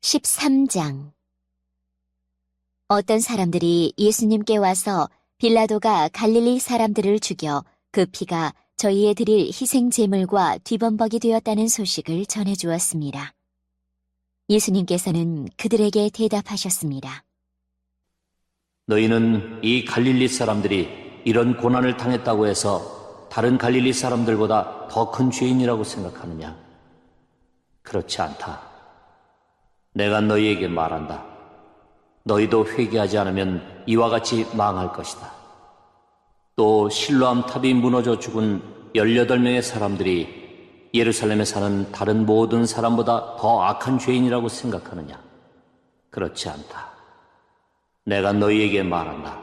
13장. 어떤 사람들이 예수님께 와서 빌라도가 갈릴리 사람들을 죽여 그 피가 저희에 드릴 희생 제물과 뒤범벅이 되었다는 소식을 전해 주었습니다. 예수님께서는 그들에게 대답하셨습니다. 너희는 이 갈릴리 사람들이 이런 고난을 당했다고 해서 다른 갈릴리 사람들보다 더 큰 죄인이라고 생각하느냐? 그렇지 않다. 내가 너희에게 말한다. 너희도 회개하지 않으면 이와 같이 망할 것이다. 또 실로암 탑이 무너져 죽은 18명의 사람들이 예루살렘에 사는 다른 모든 사람보다 더 악한 죄인이라고 생각하느냐? 그렇지 않다. 내가 너희에게 말한다.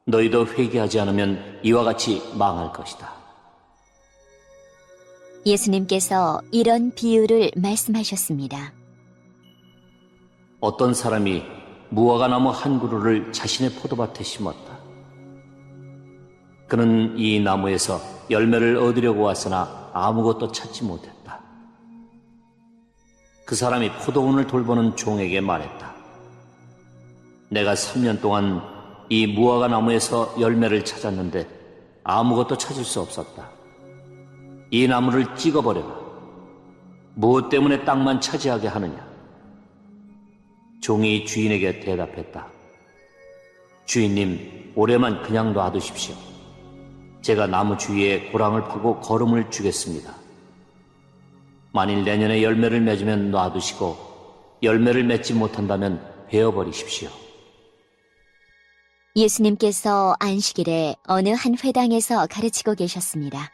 너희도 회개하지 않으면 이와 같이 망할 것이다. 예수님께서 이런 비유를 말씀하셨습니다. 어떤 사람이 무화과나무 한 그루를 자신의 포도밭에 심었다. 그는 이 나무에서 열매를 얻으려고 왔으나 아무것도 찾지 못했다. 그 사람이 포도원을 돌보는 종에게 말했다. 내가 3년 동안 이 무화과 나무에서 열매를 찾았는데 아무것도 찾을 수 없었다. 이 나무를 찍어버려라. 무엇 때문에 땅만 차지하게 하느냐? 종이 주인에게 대답했다. 주인님, 올해만 그냥 놔두십시오. 제가 나무 주위에 고랑을 파고 거름을 주겠습니다. 만일 내년에 열매를 맺으면 놔두시고 열매를 맺지 못한다면 베어버리십시오. 예수님께서 안식일에 어느 한 회당에서 가르치고 계셨습니다.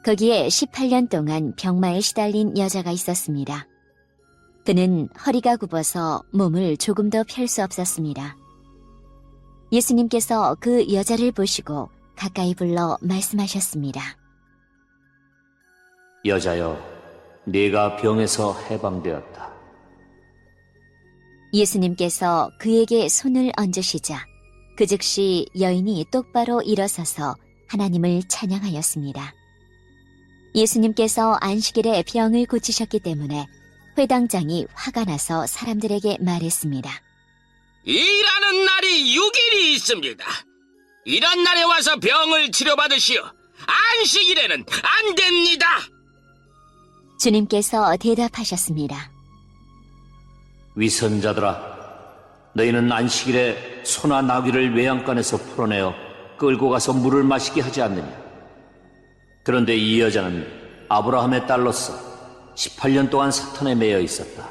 거기에 18년 동안 병마에 시달린 여자가 있었습니다. 그는 허리가 굽어서 몸을 조금 더 펼 수 없었습니다. 예수님께서 그 여자를 보시고 가까이 불러 말씀하셨습니다. 여자여, 네가 병에서 해방되었다. 예수님께서 그에게 손을 얹으시자 그 즉시 여인이 똑바로 일어서서 하나님을 찬양하였습니다. 예수님께서 안식일에 병을 고치셨기 때문에 회당장이 화가 나서 사람들에게 말했습니다. 일하는 날이 6일이 있습니다. 이런 날에 와서 병을 치료받으시오. 안식일에는 안 됩니다. 주님께서 대답하셨습니다. 위선자들아, 너희는 안식일에 소나 나귀를 외양간에서 풀어내어 끌고 가서 물을 마시게 하지 않느냐? 그런데 이 여자는 아브라함의 딸로서 18년 동안 사탄에 매여 있었다.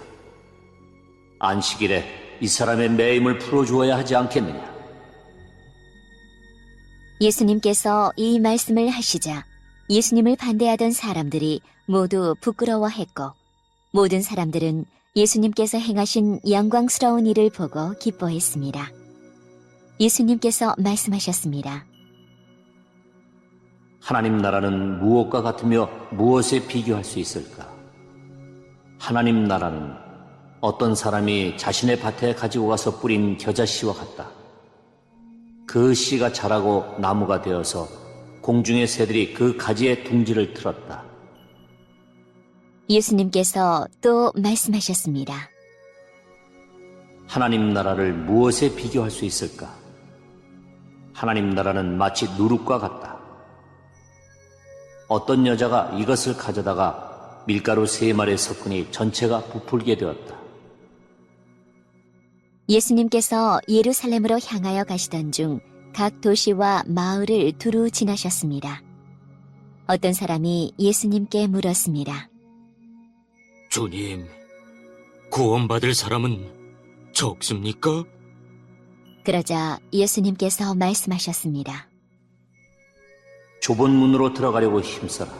안식일에 이 사람의 매임을 풀어주어야 하지 않겠느냐? 예수님께서 이 말씀을 하시자 예수님을 반대하던 사람들이 모두 부끄러워했고 모든 사람들은 예수님께서 행하신 영광스러운 일을 보고 기뻐했습니다. 예수님께서 말씀하셨습니다. 하나님 나라는 무엇과 같으며 무엇에 비교할 수 있을까? 하나님 나라는 어떤 사람이 자신의 밭에 가지고 가서 뿌린 겨자씨와 같다. 그 씨가 자라고 나무가 되어서 공중의 새들이 그 가지에 둥지를 틀었다. 예수님께서 또 말씀하셨습니다. 하나님 나라를 무엇에 비교할 수 있을까? 하나님 나라는 마치 누룩과 같다. 어떤 여자가 이것을 가져다가 밀가루 3마리에 섞으니 전체가 부풀게 되었다. 예수님께서 예루살렘으로 향하여 가시던 중 각 도시와 마을을 두루 지나셨습니다. 어떤 사람이 예수님께 물었습니다. 주님, 구원받을 사람은 적습니까? 그러자 예수님께서 말씀하셨습니다. 좁은 문으로 들어가려고 힘써라.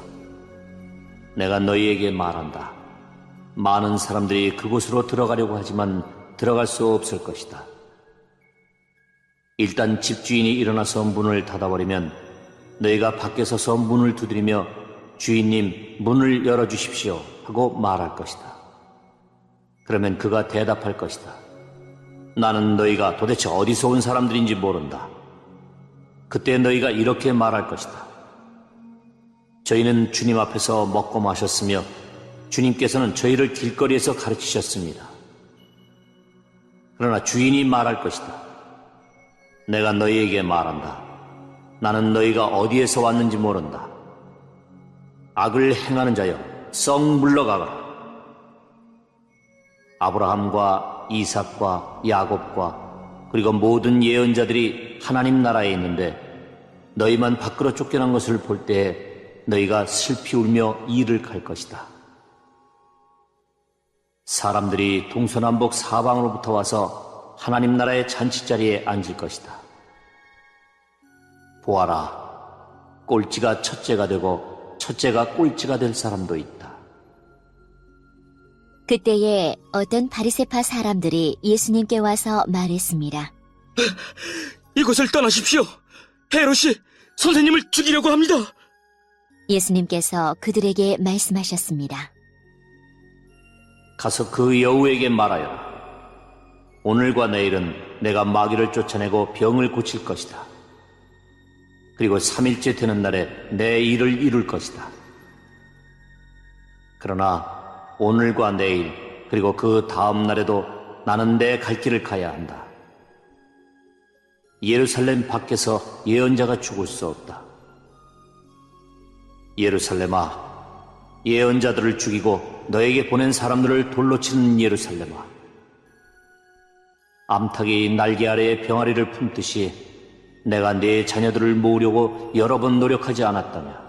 내가 너희에게 말한다. 많은 사람들이 그곳으로 들어가려고 하지만 들어갈 수 없을 것이다. 일단 집주인이 일어나서 문을 닫아버리면 너희가 밖에 서서 문을 두드리며 주인님, 문을 열어주십시오 하고 말할 것이다. 그러면 그가 대답할 것이다. 나는 너희가 도대체 어디서 온 사람들인지 모른다. 그때 너희가 이렇게 말할 것이다. 저희는 주님 앞에서 먹고 마셨으며 주님께서는 저희를 길거리에서 가르치셨습니다. 그러나 주인이 말할 것이다. 내가 너희에게 말한다. 나는 너희가 어디에서 왔는지 모른다. 악을 행하는 자여, 썩 물러가거라. 아브라함과 이삭과 야곱과 그리고 모든 예언자들이 하나님 나라에 있는데 너희만 밖으로 쫓겨난 것을 볼 때에 너희가 슬피 울며 이를 갈 것이다. 사람들이 동서남북 사방으로부터 와서 하나님 나라의 잔치자리에 앉을 것이다. 보아라, 꼴찌가 첫째가 되고 첫째가 꼴찌가 될 사람도 있다. 그때에 어떤 바리새파 사람들이 예수님께 와서 말했습니다. 이곳을 떠나십시오. 헤롯이 선생님을 죽이려고 합니다. 예수님께서 그들에게 말씀하셨습니다. 가서 그 여우에게 말하여라. 오늘과 내일은 내가 마귀를 쫓아내고 병을 고칠 것이다. 그리고 3일째 되는 날에 내 일을 이룰 것이다. 그러나 오늘과 내일 그리고 그 다음 날에도 나는 내 갈 길을 가야 한다. 예루살렘 밖에서 예언자가 죽을 수 없다. 예루살렘아, 예언자들을 죽이고 너에게 보낸 사람들을 돌로 치는 예루살렘아, 암탉이 날개 아래에 병아리를 품듯이 내가 네 자녀들을 모으려고 여러 번 노력하지 않았다냐.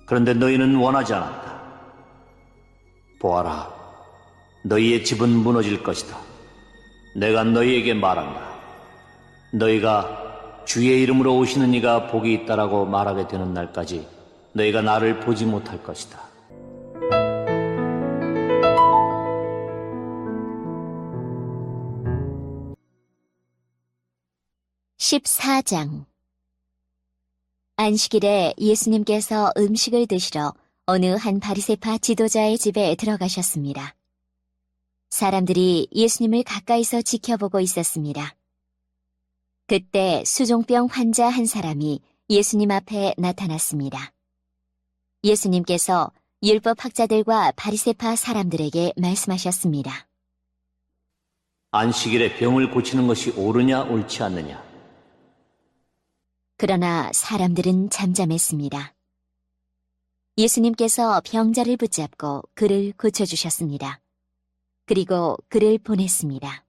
그런데 너희는 원하지 않았다. 보아라, 너희의 집은 무너질 것이다. 내가 너희에게 말한다. 너희가 주의 이름으로 오시는 이가 복이 있다라고 말하게 되는 날까지 너희가 나를 보지 못할 것이다. (14장) 안식일에 예수님께서 음식을 드시러 어느 한 바리새파 지도자의 집에 들어가셨습니다. 사람들이 예수님을 가까이서 지켜보고 있었습니다. 그때 수종병 환자 한 사람이 예수님 앞에 나타났습니다. 예수님께서 율법학자들과 바리새파 사람들에게 말씀하셨습니다. 안식일에 병을 고치는 것이 옳으냐 옳지 않느냐. 그러나 사람들은 잠잠했습니다. 예수님께서 병자를 붙잡고 그를 고쳐주셨습니다. 그리고 그를 보냈습니다.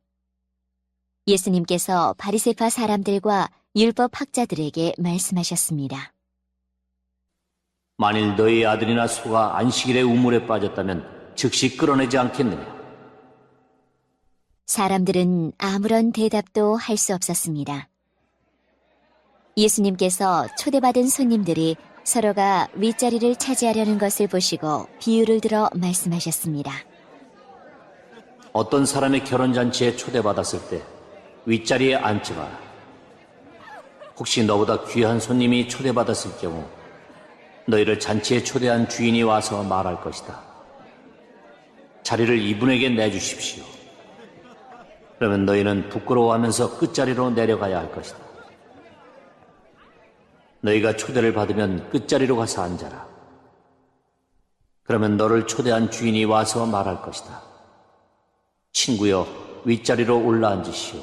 예수님께서 바리새파 사람들과 율법학자들에게 말씀하셨습니다. 만일 너희 아들이나 소가 안식일에 우물에 빠졌다면 즉시 끌어내지 않겠느냐. 사람들은 아무런 대답도 할 수 없었습니다. 예수님께서 초대받은 손님들이 서로가 윗자리를 차지하려는 것을 보시고 비유를 들어 말씀하셨습니다. 어떤 사람의 결혼잔치에 초대받았을 때 윗자리에 앉지 마라. 혹시 너보다 귀한 손님이 초대받았을 경우 너희를 잔치에 초대한 주인이 와서 말할 것이다. 자리를 이분에게 내주십시오. 그러면 너희는 부끄러워하면서 끝자리로 내려가야 할 것이다. 너희가 초대를 받으면 끝자리로 가서 앉아라. 그러면 너를 초대한 주인이 와서 말할 것이다. 친구여, 윗자리로 올라앉으시오.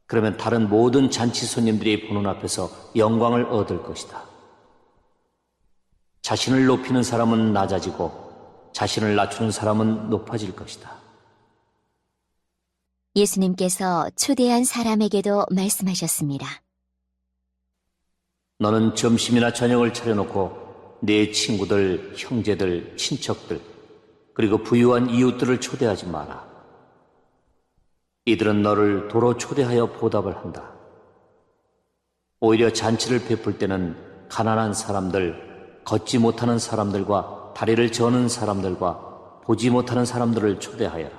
그러면 다른 모든 잔치 손님들이 보는 앞에서 영광을 얻을 것이다. 자신을 높이는 사람은 낮아지고 자신을 낮추는 사람은 높아질 것이다. 예수님께서 초대한 사람에게도 말씀하셨습니다. 너는 점심이나 저녁을 차려놓고 네 친구들, 형제들, 친척들, 그리고 부유한 이웃들을 초대하지 마라. 이들은 너를 도로 초대하여 보답을 한다. 오히려 잔치를 베풀 때는 가난한 사람들, 걷지 못하는 사람들과 다리를 저는 사람들과 보지 못하는 사람들을 초대하여라.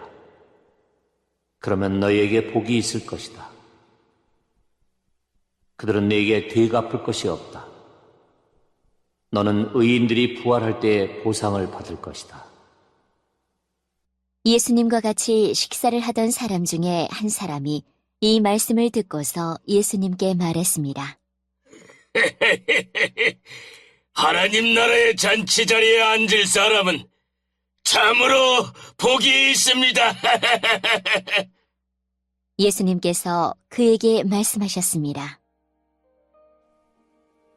그러면 너희에게 복이 있을 것이다. 그들은 네게 되갚을 것이 없다. 너는 의인들이 부활할 때에 보상을 받을 것이다. 예수님과 같이 식사를 하던 사람 중에 한 사람이 이 말씀을 듣고서 예수님께 말했습니다. 하나님 나라의 잔치 자리에 앉을 사람은 참으로 복이 있습니다. 예수님께서 그에게 말씀하셨습니다.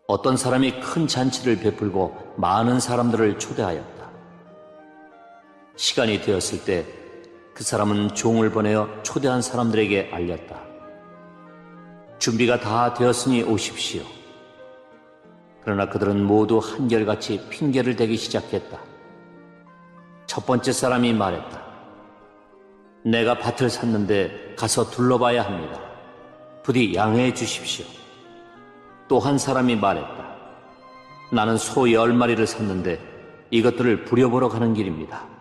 어떤 사람이 큰 잔치를 베풀고 많은 사람들을 초대하였다. 시간이 되었을 때 그 사람은 종을 보내어 초대한 사람들에게 알렸다. 준비가 다 되었으니 오십시오. 그러나 그들은 모두 한결같이 핑계를 대기 시작했다. 첫 번째 사람이 말했다. 내가 밭을 샀는데 가서 둘러봐야 합니다. 부디 양해해 주십시오. 또 한 사람이 말했다. 나는 소 10마리를 샀는데 이것들을 부려보러 가는 길입니다.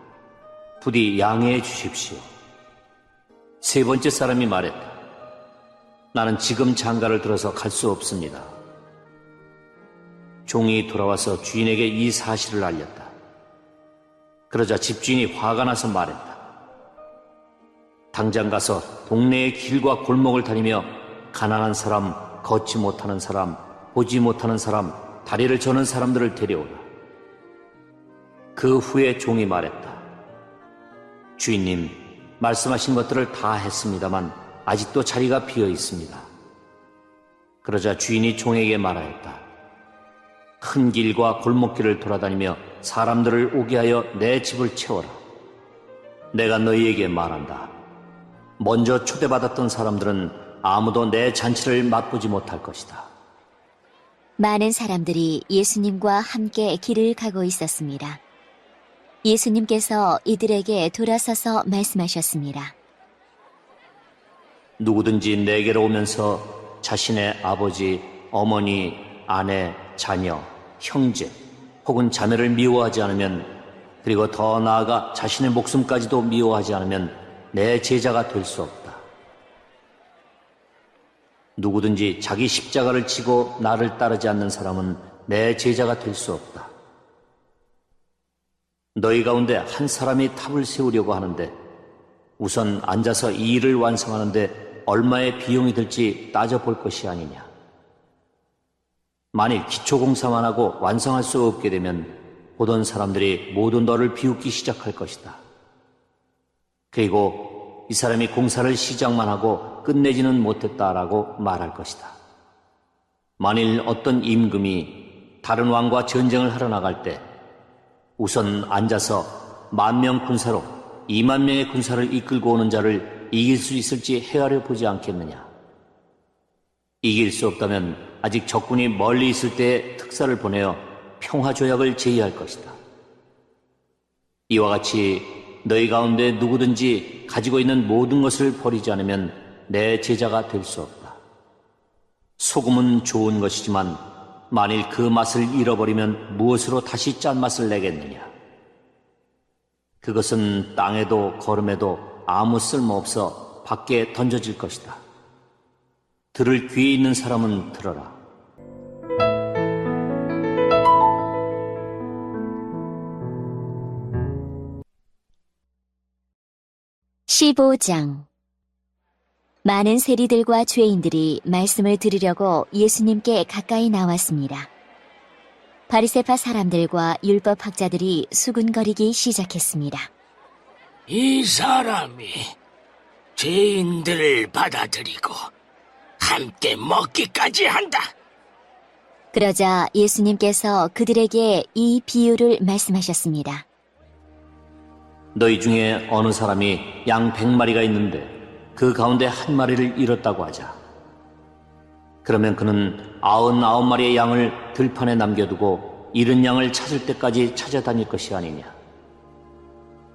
부디 양해해 주십시오. 세 번째 사람이 말했다. 나는 지금 장가를 들어서 갈 수 없습니다. 종이 돌아와서 주인에게 이 사실을 알렸다. 그러자 집주인이 화가 나서 말했다. 당장 가서 동네의 길과 골목을 다니며 가난한 사람, 걷지 못하는 사람, 보지 못하는 사람, 다리를 저는 사람들을 데려오라. 그 후에 종이 말했다. 주인님, 말씀하신 것들을 다 했습니다만 아직도 자리가 비어 있습니다. 그러자 주인이 종에게 말하였다. 큰 길과 골목길을 돌아다니며 사람들을 오게 하여 내 집을 채워라. 내가 너희에게 말한다. 먼저 초대받았던 사람들은 아무도 내 잔치를 맛보지 못할 것이다. 많은 사람들이 예수님과 함께 길을 가고 있었습니다. 예수님께서 이들에게 돌아서서 말씀하셨습니다. 누구든지 내게로 오면서 자신의 아버지, 어머니, 아내, 자녀, 형제 혹은 자매를 미워하지 않으면, 그리고 더 나아가 자신의 목숨까지도 미워하지 않으면 내 제자가 될 수 없다. 누구든지 자기 십자가를 지고 나를 따르지 않는 사람은 내 제자가 될 수 없다. 너희 가운데 한 사람이 탑을 세우려고 하는데 우선 앉아서 이 일을 완성하는데 얼마의 비용이 들지 따져볼 것이 아니냐. 만일 기초공사만 하고 완성할 수 없게 되면 보던 사람들이 모두 너를 비웃기 시작할 것이다. 그리고 이 사람이 공사를 시작만 하고 끝내지는 못했다라고 말할 것이다. 만일 어떤 임금이 다른 왕과 전쟁을 하러 나갈 때 우선 앉아서 10,000명 군사로 20,000명의 군사를 이끌고 오는 자를 이길 수 있을지 헤아려 보지 않겠느냐. 이길 수 없다면 아직 적군이 멀리 있을 때에 특사를 보내어 평화조약을 제의할 것이다. 이와 같이 너희 가운데 누구든지 가지고 있는 모든 것을 버리지 않으면 내 제자가 될 수 없다. 소금은 좋은 것이지만 만일 그 맛을 잃어버리면 무엇으로 다시 짠맛을 내겠느냐. 그것은 땅에도 거름에도 아무 쓸모없어 밖에 던져질 것이다. 들을 귀에 있는 사람은 들어라. (15장) 많은 세리들과 죄인들이 말씀을 들으려고 예수님께 가까이 나왔습니다. 바리새파 사람들과 율법학자들이 수군거리기 시작했습니다. 이 사람이 죄인들을 받아들이고 함께 먹기까지 한다. 그러자 예수님께서 그들에게 이 비유를 말씀하셨습니다. 너희 중에 어느 사람이 양 100마리가 있는데 그 가운데 한 마리를 잃었다고 하자. 그러면 그는 99마리의 양을 들판에 남겨두고 잃은 양을 찾을 때까지 찾아다닐 것이 아니냐.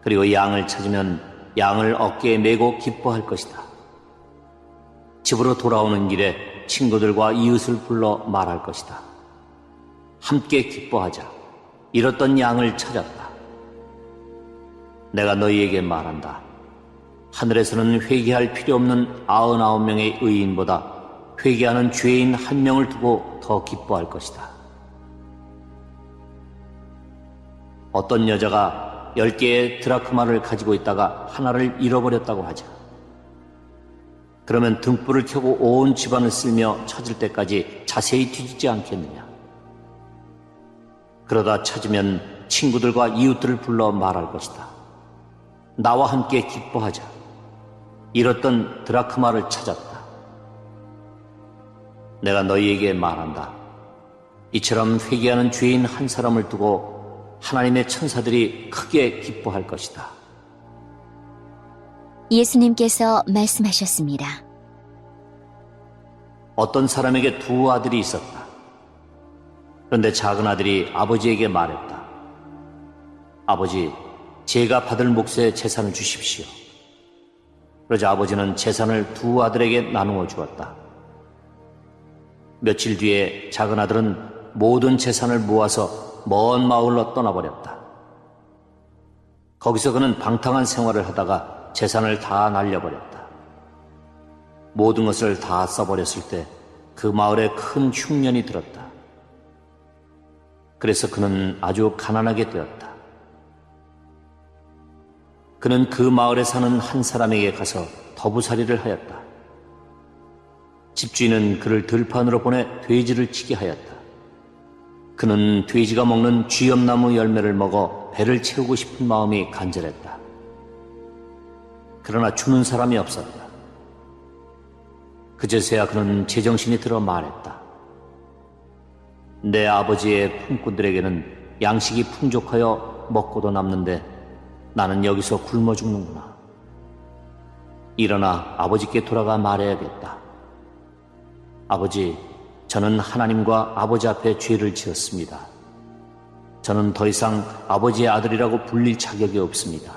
그리고 양을 찾으면 양을 어깨에 메고 기뻐할 것이다. 집으로 돌아오는 길에 친구들과 이웃을 불러 말할 것이다. 함께 기뻐하자. 잃었던 양을 찾았다. 내가 너희에게 말한다. 하늘에서는 회개할 필요 없는 99명의 의인보다 회개하는 죄인 1명을 두고 더 기뻐할 것이다. 어떤 여자가 10개의 드라크마를 가지고 있다가 하나를 잃어버렸다고 하자. 그러면 등불을 켜고 온 집안을 쓸며 찾을 때까지 자세히 뒤지지 않겠느냐. 그러다 찾으면 친구들과 이웃들을 불러 말할 것이다. 나와 함께 기뻐하자. 잃었던 드라크마를 찾았다. 내가 너희에게 말한다. 이처럼 회개하는 죄인 한 사람을 두고 하나님의 천사들이 크게 기뻐할 것이다. 예수님께서 말씀하셨습니다. 어떤 사람에게 두 아들이 있었다. 그런데 작은 아들이 아버지에게 말했다. 아버지, 제가 받을 몫의 재산을 주십시오. 그러자 아버지는 재산을 두 아들에게 나누어 주었다. 며칠 뒤에 작은 아들은 모든 재산을 모아서 먼 마을로 떠나버렸다. 거기서 그는 방탕한 생활을 하다가 재산을 다 날려버렸다. 모든 것을 다 써버렸을 때 그 마을에 큰 흉년이 들었다. 그래서 그는 아주 가난하게 되었다. 그는 그 마을에 사는 한 사람에게 가서 더부살이를 하였다. 집주인은 그를 들판으로 보내 돼지를 치게 하였다. 그는 돼지가 먹는 쥐염나무 열매를 먹어 배를 채우고 싶은 마음이 간절했다. 그러나 주는 사람이 없었다. 그제서야 그는 제정신이 들어 말했다. 내 아버지의 품꾼들에게는 양식이 풍족하여 먹고도 남는데 나는 여기서 굶어 죽는구나. 일어나 아버지께 돌아가 말해야겠다. 아버지, 저는 하나님과 아버지 앞에 죄를 지었습니다. 저는 더 이상 아버지의 아들이라고 불릴 자격이 없습니다.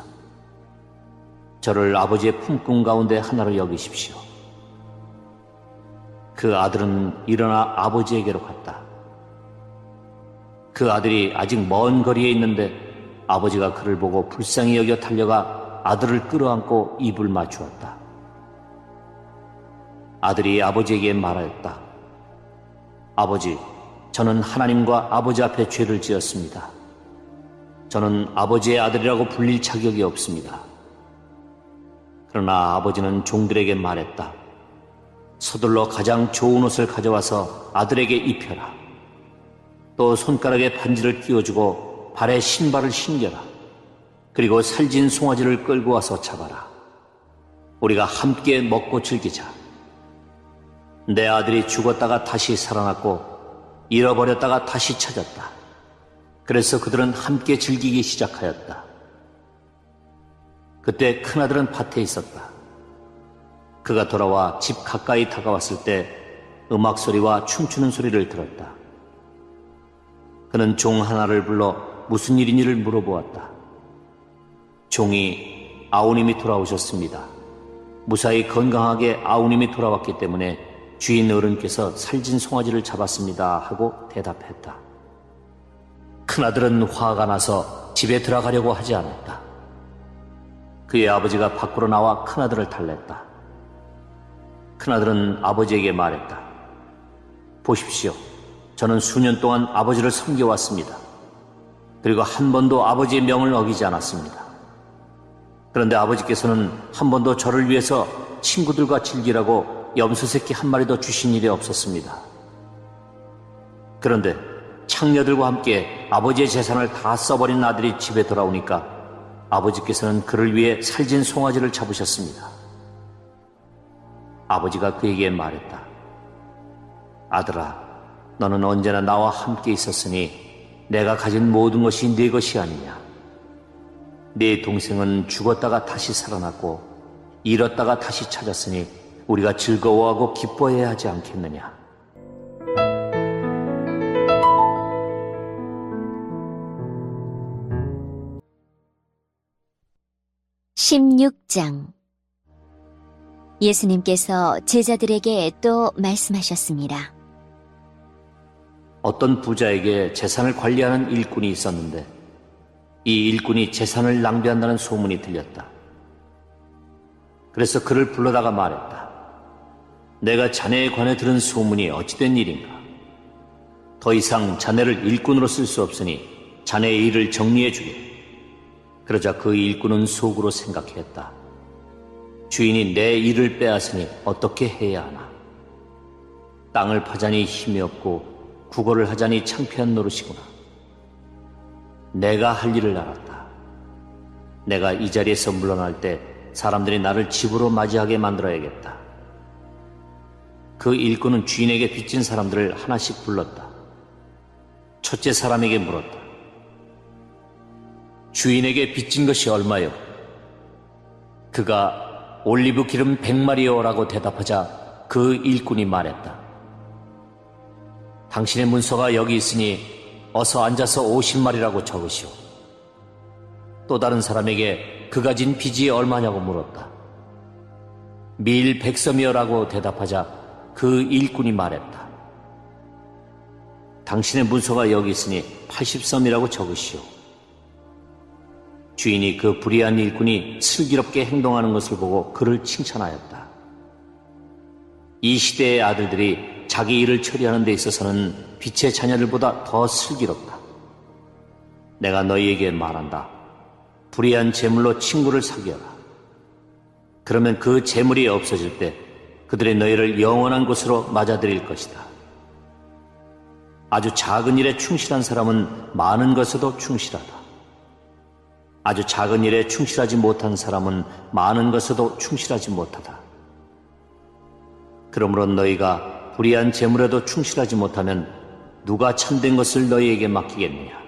저를 아버지의 품꾼 가운데 하나로 여기십시오. 그 아들은 일어나 아버지에게로 갔다. 그 아들이 아직 먼 거리에 있는데 아버지가 그를 보고 불쌍히 여겨 달려가 아들을 끌어안고 입을 맞추었다. 아들이 아버지에게 말하였다. 아버지, 저는 하나님과 아버지 앞에 죄를 지었습니다. 저는 아버지의 아들이라고 불릴 자격이 없습니다. 그러나 아버지는 종들에게 말했다. 서둘러 가장 좋은 옷을 가져와서 아들에게 입혀라. 또 손가락에 반지를 끼워주고 발에 신발을 신겨라. 그리고 살진 송아지를 끌고 와서 잡아라. 우리가 함께 먹고 즐기자. 내 아들이 죽었다가 다시 살아났고 잃어버렸다가 다시 찾았다. 그래서 그들은 함께 즐기기 시작하였다. 그때 큰아들은 밭에 있었다. 그가 돌아와 집 가까이 다가왔을 때 음악 소리와 춤추는 소리를 들었다. 그는 종 하나를 불러 무슨 일인지를 물어보았다. 종이 아우님이 돌아오셨습니다. 무사히 건강하게 아우님이 돌아왔기 때문에 주인 어른께서 살진 송아지를 잡았습니다 하고 대답했다. 큰아들은 화가 나서 집에 들어가려고 하지 않았다. 그의 아버지가 밖으로 나와 큰아들을 달랬다. 큰아들은 아버지에게 말했다. 보십시오. 저는 수년 동안 아버지를 섬겨왔습니다. 그리고 한 번도 아버지의 명을 어기지 않았습니다. 그런데 아버지께서는 한 번도 저를 위해서 친구들과 즐기라고 염소새끼 한 마리도 주신 일이 없었습니다. 그런데 창녀들과 함께 아버지의 재산을 다 써버린 아들이 집에 돌아오니까 아버지께서는 그를 위해 살진 송아지를 잡으셨습니다. 아버지가 그에게 말했다. 아들아, 너는 언제나 나와 함께 있었으니 내가 가진 모든 것이 네 것이 아니냐. 네 동생은 죽었다가 다시 살아났고 잃었다가 다시 찾았으니 우리가 즐거워하고 기뻐해야 하지 않겠느냐. (16장) 예수님께서 제자들에게 또 말씀하셨습니다. 어떤 부자에게 재산을 관리하는 일꾼이 있었는데 이 일꾼이 재산을 낭비한다는 소문이 들렸다. 그래서 그를 불러다가 말했다. 내가 자네에 관해 들은 소문이 어찌된 일인가? 더 이상 자네를 일꾼으로 쓸 수 없으니 자네의 일을 정리해 주게. 그러자 그 일꾼은 속으로 생각했다. 주인이 내 일을 빼앗으니 어떻게 해야 하나? 땅을 파자니 힘이 없고 구걸을 하자니 창피한 노릇이구나. 내가 할 일을 알았다. 내가 이 자리에서 물러날 때 사람들이 나를 집으로 맞이하게 만들어야겠다. 그 일꾼은 주인에게 빚진 사람들을 하나씩 불렀다. 첫째 사람에게 물었다. 주인에게 빚진 것이 얼마요? 그가 올리브 기름 100마리요라고 대답하자 그 일꾼이 말했다. 당신의 문서가 여기 있으니 어서 앉아서 50마리라고 적으시오. 또 다른 사람에게 그가 진 빚이 얼마냐고 물었다. 밀 100섬이요라고 대답하자 그 일꾼이 말했다. 당신의 문서가 여기 있으니 80섬이라고 적으시오. 주인이 그 불의한 일꾼이 슬기롭게 행동하는 것을 보고 그를 칭찬하였다. 이 시대의 아들들이 자기 일을 처리하는 데 있어서는 빛의 자녀들보다 더 슬기롭다. 내가 너희에게 말한다. 불의한 재물로 친구를 사귀어라. 그러면 그 재물이 없어질 때 그들이 너희를 영원한 곳으로 맞아들일 것이다. 아주 작은 일에 충실한 사람은 많은 것에도 충실하다. 아주 작은 일에 충실하지 못한 사람은 많은 것에도 충실하지 못하다. 그러므로 너희가 불의한 재물에도 충실하지 못하면 누가 참된 것을 너희에게 맡기겠느냐?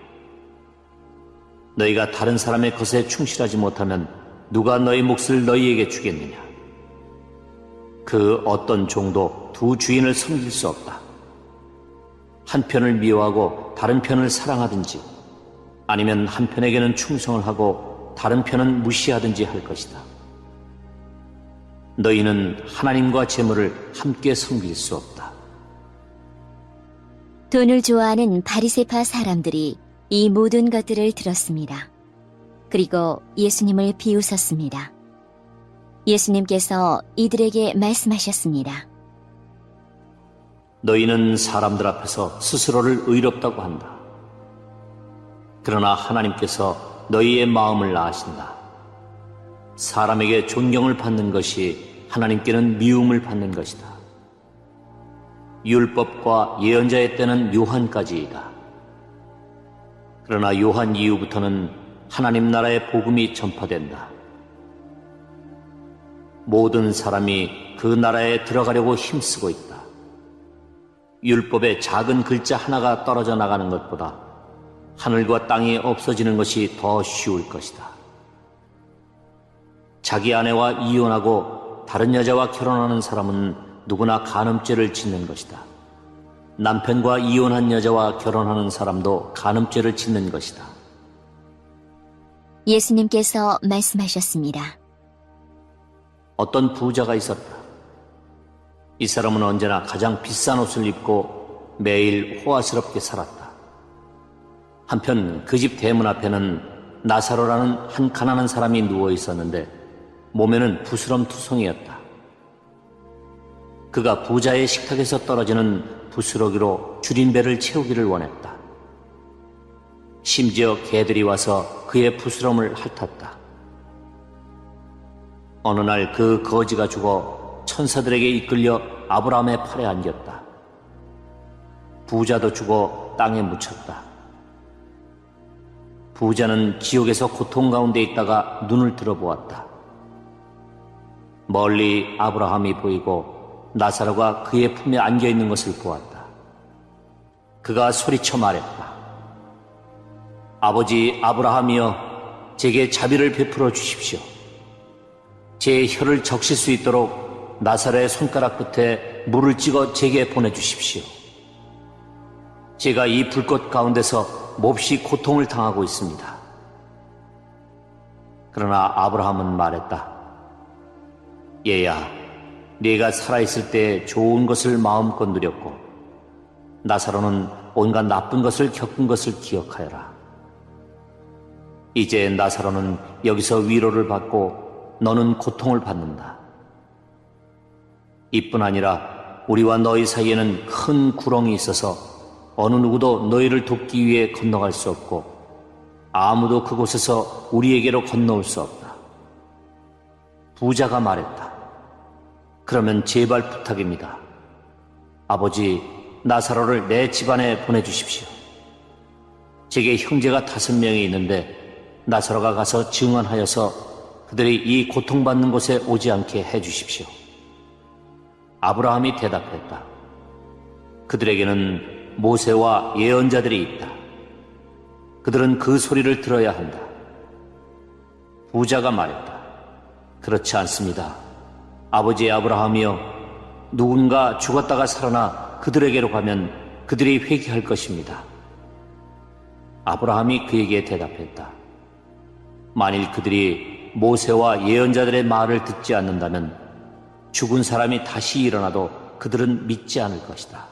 너희가 다른 사람의 것에 충실하지 못하면 누가 너희 몫을 너희에게 주겠느냐? 그 어떤 종도 두 주인을 섬길 수 없다. 한 편을 미워하고 다른 편을 사랑하든지 아니면 한 편에게는 충성을 하고 다른 편은 무시하든지 할 것이다. 너희는 하나님과 재물을 함께 섬길 수 없다. 돈을 좋아하는 바리새파 사람들이 이 모든 것들을 들었습니다. 그리고 예수님을 비웃었습니다. 예수님께서 이들에게 말씀하셨습니다. 너희는 사람들 앞에서 스스로를 의롭다고 한다. 그러나 하나님께서 너희의 마음을 아신다. 사람에게 존경을 받는 것이 하나님께는 미움을 받는 것이다. 율법과 예언자의 때는 요한까지이다. 그러나 요한 이후부터는 하나님 나라의 복음이 전파된다. 모든 사람이 그 나라에 들어가려고 힘쓰고 있다. 율법의 작은 글자 하나가 떨어져 나가는 것보다 하늘과 땅이 없어지는 것이 더 쉬울 것이다. 자기 아내와 이혼하고 다른 여자와 결혼하는 사람은 누구나 간음죄를 짓는 것이다. 남편과 이혼한 여자와 결혼하는 사람도 간음죄를 짓는 것이다. 예수님께서 말씀하셨습니다. 어떤 부자가 있었다. 이 사람은 언제나 가장 비싼 옷을 입고 매일 호화스럽게 살았다. 한편 그 집 대문 앞에는 나사로라는 한 가난한 사람이 누워 있었는데 몸에는 부스럼투성이었다. 그가 부자의 식탁에서 떨어지는 부스러기로 줄인 배를 채우기를 원했다. 심지어 개들이 와서 그의 부스럼을 핥았다. 어느 날 그 거지가 죽어 천사들에게 이끌려 아브라함의 팔에 안겼다. 부자도 죽어 땅에 묻혔다. 부자는 지옥에서 고통 가운데 있다가 눈을 들어보았다. 멀리 아브라함이 보이고 나사로가 그의 품에 안겨있는 것을 보았다. 그가 소리쳐 말했다. 아버지 아브라함이여, 제게 자비를 베풀어 주십시오. 제 혀를 적실 수 있도록 나사로의 손가락 끝에 물을 찍어 제게 보내주십시오. 제가 이 불꽃 가운데서 몹시 고통을 당하고 있습니다. 그러나 아브라함은 말했다. 얘야, 네가 살아있을 때 좋은 것을 마음껏 누렸고 나사로는 온갖 나쁜 것을 겪은 것을 기억하여라. 이제 나사로는 여기서 위로를 받고 너는 고통을 받는다. 이뿐 아니라 우리와 너희 사이에는 큰 구렁이 있어서 어느 누구도 너희를 돕기 위해 건너갈 수 없고 아무도 그곳에서 우리에게로 건너올 수 없다. 부자가 말했다. 그러면 제발 부탁입니다. 아버지, 나사로를 내 집안에 보내주십시오. 제게 형제가 5명이 있는데 나사로가 가서 증언하여서 그들이 이 고통받는 곳에 오지 않게 해주십시오. 아브라함이 대답했다. 그들에게는 모세와 예언자들이 있다. 그들은 그 소리를 들어야 한다. 부자가 말했다. 그렇지 않습니다. 아버지 아브라함이여, 누군가 죽었다가 살아나 그들에게로 가면 그들이 회개할 것입니다. 아브라함이 그에게 대답했다. 만일 그들이 모세와 예언자들의 말을 듣지 않는다면 죽은 사람이 다시 일어나도 그들은 믿지 않을 것이다.